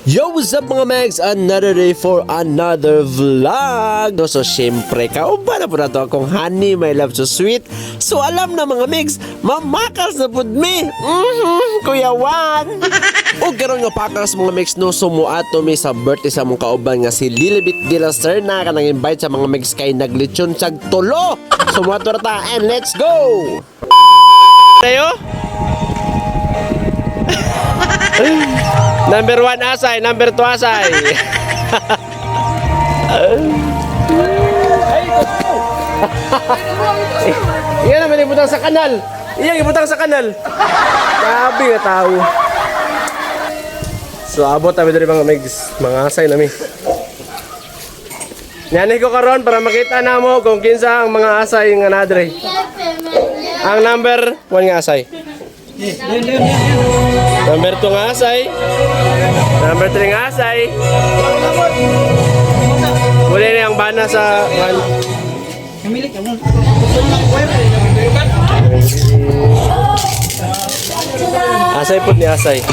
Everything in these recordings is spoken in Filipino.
Yo, what's up mga Megs? Another day for another vlog. So, syempre, kauban na po na to akong honey, my love so sweet. So, alam na mga Megs, mamakas na po me. Kuya Juan. O karon nga pakas mga Megs no, sumuato mi sa birthday sa mong kauban nga si Lilibit de la Serna ka nang invite sa mga Megs kay naglitsyon sag tulo. Sumuato na ta and let's go! Tayo? Number 1 asay, number 2 asay. Iyan naman ibutang sa kanal. Iyan ibutang sa kanal. Sabi nga tao. So abot tabi dari mga asay nami. Nyanay ko karon para makita na mo kung kinsa ang mga asay nga nadre. Ang number 1 nga asay. Number 2 nga asay. Number 3 nga asay. Muli na yung bana sa asay po ni asay.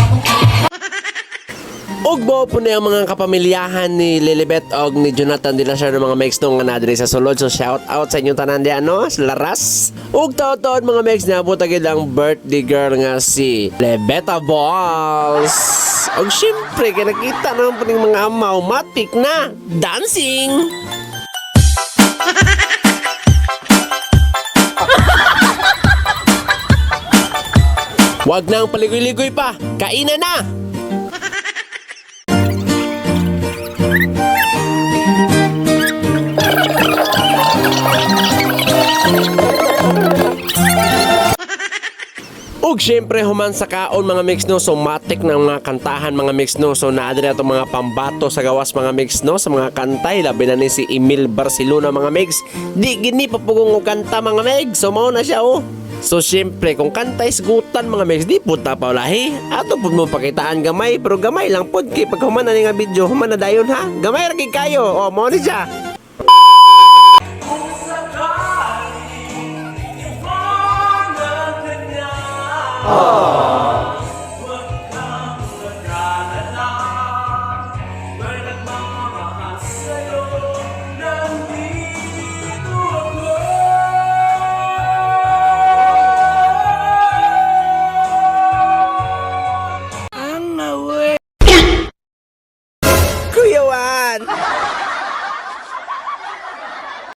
Ugbo po na yung mga kapamilyahan ni Lilibet og ni Jonathan de la Serna mga Megs nung nadiri sa sulod. So shout out sa inyong tanan di ano, sa Laras. Ug taon-taon mga Megs na po tagid ang birthday girl nga si Lebeta Balls. Og syempre kaya nakita naman po ng mga amaw matik na dancing. Wag nang paligoy-ligoy pa, kainan na! Ug syempre human sa kaon mga Megs no, so matik ng mga kantahan mga Megs no, so naadri ato mga pambato sa gawas mga Megs no, sa mga kantay labi na ni si Emil Barcelona mga Megs, di gini papugong og kanta mga Megs, so mao na siya oh. So syempre kung kantay sigutan mga Megs, di puta pa ulahi ato pud mo pakitaan gamay, pero gamay lang pud kay pag human na ni nga video human na dayon ha, gamay ra gid kayo oh, mao ni siya.